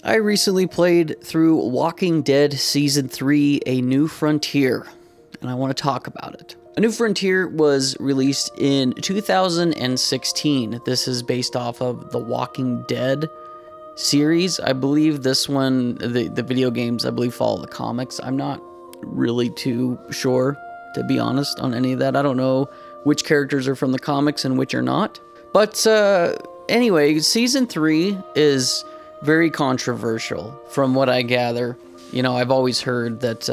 I recently played through Walking Dead Season 3, A New Frontier, and I want to talk about it. A New Frontier was released in 2016. This is based off of the Walking Dead series. I believe this one, the video games, I believe follow the comics. I'm not really too sure, to be honest, on any of that. I don't know which characters are from the comics and which are not. But anyway, Season 3 is very controversial from what I gather. You know, I've always heard that,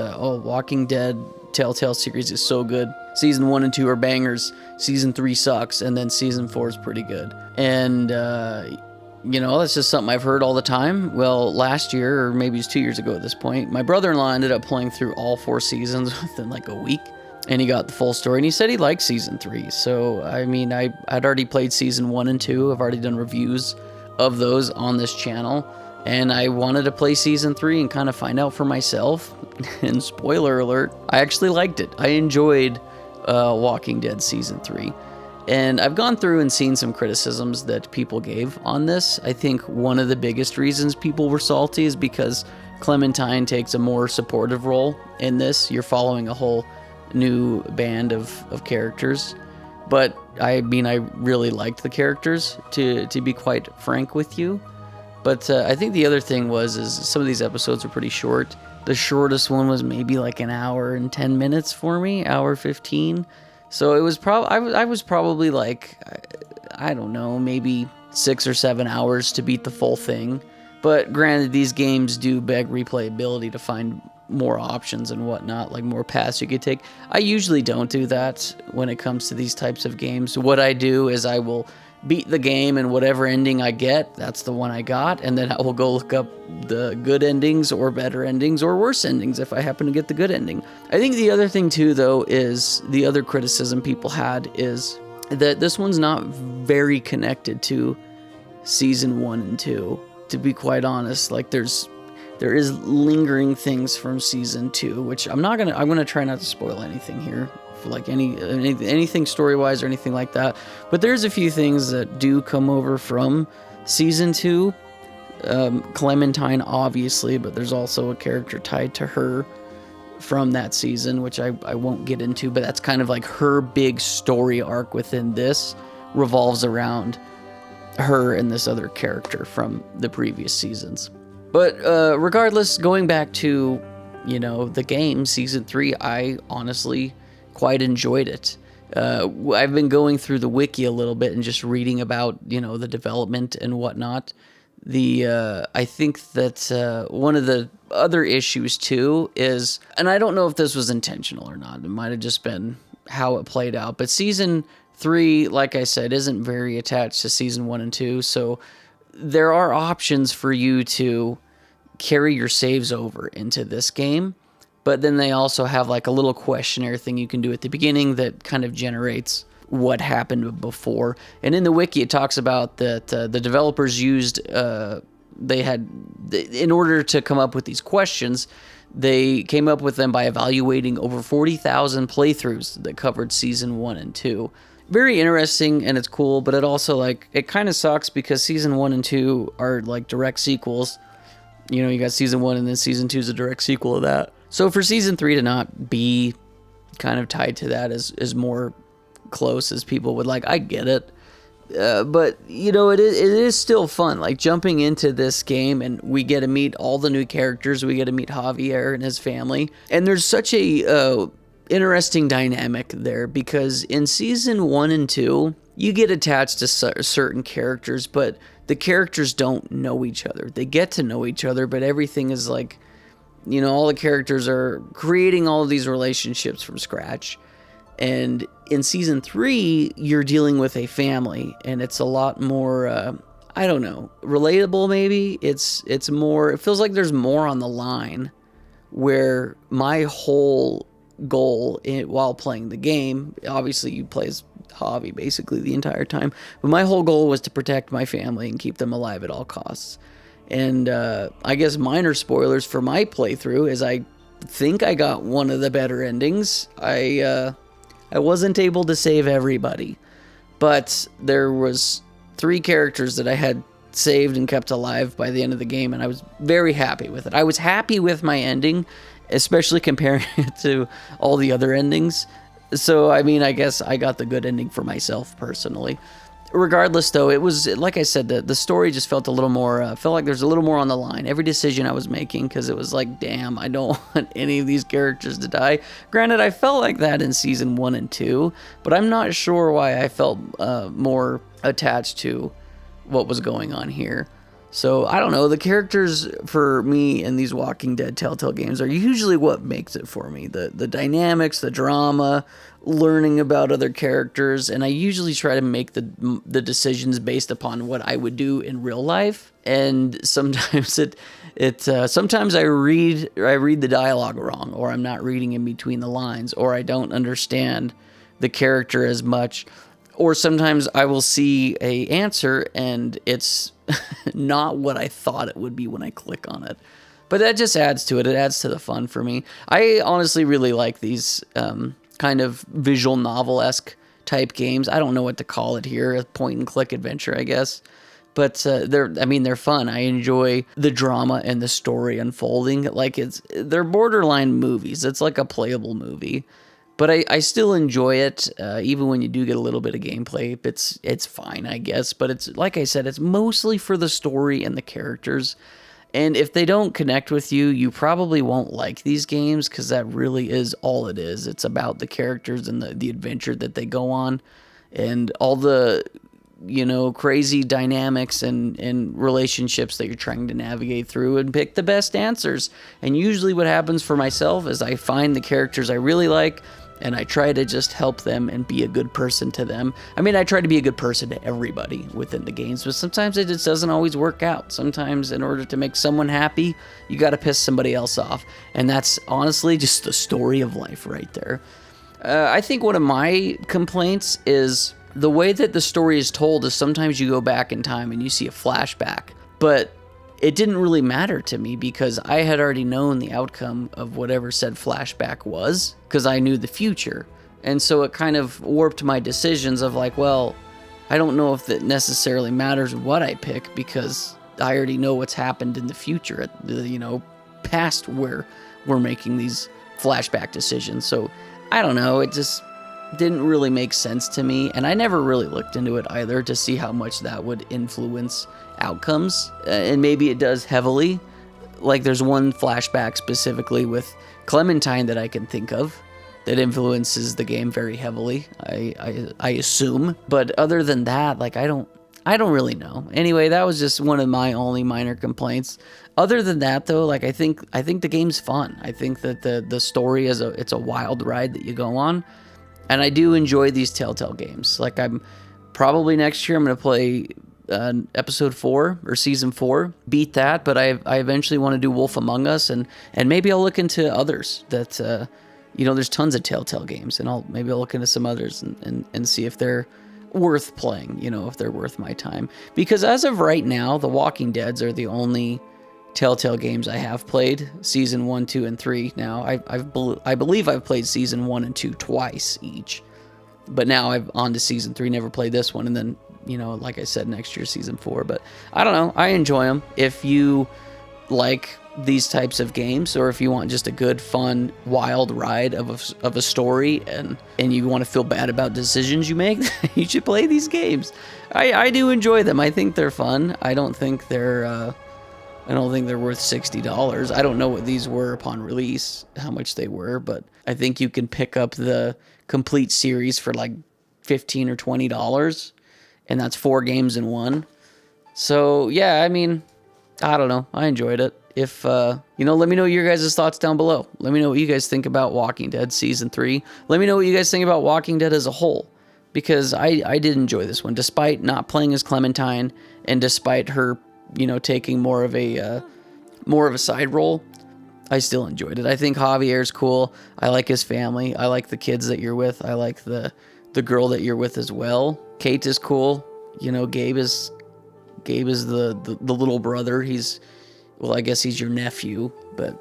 Walking Dead Telltale series is so good. Season 1 and 2 are bangers. Season 3 sucks. And then Season 4 is pretty good. And, you know, that's just something I've heard all the time. Well, last year, or maybe it's 2 years ago at this point, my brother-in-law ended up playing through all 4 seasons within like a week. And he got the full story, and he said he liked Season 3. So, I mean, I'd already played Season 1 and 2. I've already done reviews of those on this channel. And I wanted to play Season 3 and kind of find out for myself. And spoiler alert, I actually liked it. I enjoyed Walking Dead Season 3. And I've gone through and seen some criticisms that people gave on this. I think one of the biggest reasons people were salty is because Clementine takes a more supportive role in this. You're following a whole new band of characters. But I mean, I really liked the characters, to be quite frank with you. But I think the other thing is some of these episodes are pretty short. The shortest one was maybe like an hour and 10 minutes for me, hour 15. So it was I was probably like, I don't know, maybe 6 or 7 hours to beat the full thing. But granted, these games do beg replayability to find more options and whatnot, like more paths you could take. I usually don't do that when it comes to these types of games. What I do is I will beat the game, and whatever ending I get, that's the one I got, and then I will go look up the good endings or better endings or worse endings if I happen to get the good ending. I think the other thing too, though, is the other criticism people had is that this one's not very connected to Season 1 and 2, to be quite honest. Like there is lingering things from Season 2, which I'm gonna try not to spoil anything here, for like anything story-wise or anything like that. But there's a few things that do come over from Season 2. Clementine, obviously, but there's also a character tied to her from that season, which I won't get into, but that's kind of like her big story arc within this revolves around her and this other character from the previous seasons. But regardless, going back to, you know, the game, Season 3, I honestly quite enjoyed it. I've been going through the wiki a little bit and just reading about, you know, the development and whatnot. I think that one of the other issues, too, is, and I don't know if this was intentional or not, it might have just been how it played out, but Season 3, like I said, isn't very attached to Season 1 and 2, so there are options for you to carry your saves over into this game, but then they also have like a little questionnaire thing you can do at the beginning that kind of generates what happened before. And in the wiki it talks about that the developers used in order to come up with these questions, they came up with them by evaluating over 40,000 playthroughs that covered Season 1 and 2. Very interesting, and it's cool, but it also, like, it kind of sucks because Season 1 and 2 are, like, direct sequels. You know, you got Season 1 and then Season 2 is a direct sequel of that. So for Season 3 to not be kind of tied to that is more close as people would like. I get it. But, you know, it is still fun. Like, jumping into this game, and we get to meet all the new characters. We get to meet Javier and his family. And there's such a interesting dynamic there, because in Season 1 and 2, you get attached to certain characters, but the characters don't know each other. They get to know each other, but everything is like, you know, all the characters are creating all of these relationships from scratch. And in Season 3, you're dealing with a family, and it's a lot more, I don't know, relatable maybe? It's more, it feels like there's more on the line, where my whole goal while playing the game, obviously you play as Javi basically the entire time, but my whole goal was to protect my family and keep them alive at all costs. And I guess minor spoilers for my playthrough is I think I got one of the better endings. I wasn't able to save everybody, but there was 3 characters that I had saved and kept alive by the end of the game, and I was very happy with it. I was happy with my ending, especially comparing it to all the other endings. So, I mean, I guess I got the good ending for myself personally. Regardless, though, it was, like I said, the story just felt a little more, felt like there's a little more on the line. Every decision I was making, because it was like, damn, I don't want any of these characters to die. Granted, I felt like that in Season 1 and 2, but I'm not sure why I felt more attached to what was going on here. So, I don't know, the characters for me in these Walking Dead Telltale games are usually what makes it for me. The dynamics, the drama, learning about other characters, and I usually try to make the decisions based upon what I would do in real life. And sometimes sometimes I read the dialogue wrong, or I'm not reading in between the lines, or I don't understand the character as much. Or sometimes I will see a answer and it's not what I thought it would be when I click on it. But that just adds to it. It adds to the fun for me. I honestly really like these kind of visual novel-esque type games. I don't know what to call it here. A point-and-click adventure, I guess. But they're fun. I enjoy the drama and the story unfolding. Like they're borderline movies. It's like a playable movie. But I still enjoy it, even when you do get a little bit of gameplay. It's fine, I guess. But it's like I said, it's mostly for the story and the characters. And if they don't connect with you, you probably won't like these games, because that really is all it is. It's about the characters and the adventure that they go on, and all the crazy dynamics and relationships that you're trying to navigate through and pick the best answers. And usually what happens for myself is I find the characters I really like, and I try to just help them and be a good person to them. I mean, I try to be a good person to everybody within the games, but sometimes it just doesn't always work out. Sometimes in order to make someone happy, you got to piss somebody else off. And that's honestly just the story of life right there. I think one of my complaints is the way that the story is told is sometimes you go back in time and you see a flashback, but it didn't really matter to me because I had already known the outcome of whatever said flashback was, because I knew the future. And so it kind of warped my decisions of like, well, I don't know if it necessarily matters what I pick, because I already know what's happened in the future at the, past where we're making these flashback decisions. So I don't know, it just didn't really make sense to me, and I never really looked into it either to see how much that would influence outcomes, and maybe it does heavily. Like there's one flashback specifically with Clementine that I can think of that influences the game very heavily, I assume. But other than that, like I don't really know. Anyway, that was just one of my only minor complaints. Other than that, though, like I think the game's fun. I think that the story it's a wild ride that you go on. And I do enjoy these Telltale games. Like I'm probably next year I'm going to play episode 4 or season 4, beat that. But I eventually want to do Wolf Among Us, and maybe I'll look into others that, there's tons of Telltale games, and maybe I'll look into some others and see if they're worth playing, if they're worth my time. Because as of right now, The Walking Deads are the only Telltale games I have played, season 1, 2, and 3. Now, I believe I've played season 1 and 2 twice each, but now I'm on to season 3, never played this one, and then, like I said, next year, season 4, but I don't know, I enjoy them. If you like these types of games, or if you want just a good, fun, wild ride of a story, and you want to feel bad about decisions you make, you should play these games. I do enjoy them. I think they're fun. I don't think they're worth $60. I don't know what these were upon release, how much they were, but I think you can pick up the complete series for like $15 or $20, and that's 4 games in one. So, yeah, I mean, I don't know. I enjoyed it. If, let me know your guys' thoughts down below. Let me know what you guys think about Walking Dead Season 3. Let me know what you guys think about Walking Dead as a whole, because I did enjoy this one, despite not playing as Clementine, and despite her taking more of a side role. I still enjoyed it. I think Javier's cool. I like his family. I like the kids that you're with. I like the girl that you're with as well. Kate is cool. Gabe is the little brother. I guess he's your nephew, but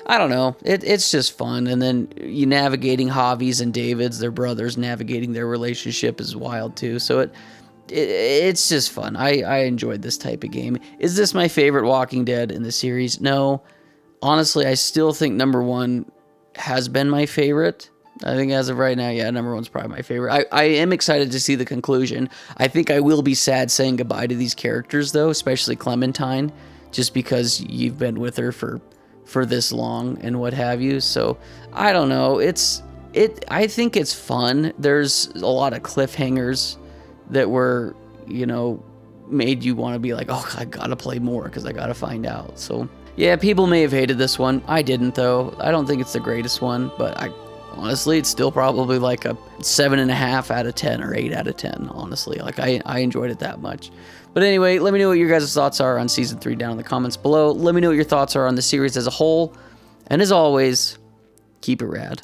I don't know. It's just fun. And then you navigating Javi's and David's, their brothers, navigating their relationship is wild too. So it's just fun. I enjoyed this type of game. Is this my favorite Walking Dead in the series? No. Honestly, I still think number one has been my favorite. I think as of right now, yeah, number one's probably my favorite. I am excited to see the conclusion. I think I will be sad saying goodbye to these characters, though, especially Clementine, just because you've been with her for this long and what have you. So I don't know. I think it's fun. There's a lot of cliffhangers that were, made you want to be like, oh, I gotta play more because I gotta find out. So yeah, people may have hated this one. I didn't, though. I don't think it's the greatest one, but honestly, it's still probably like a 7.5 out of 10 or 8 out of 10, honestly. Like, I enjoyed it that much. But anyway, let me know what your guys' thoughts are on Season 3 down in the comments below. Let me know what your thoughts are on the series as a whole. And as always, keep it rad.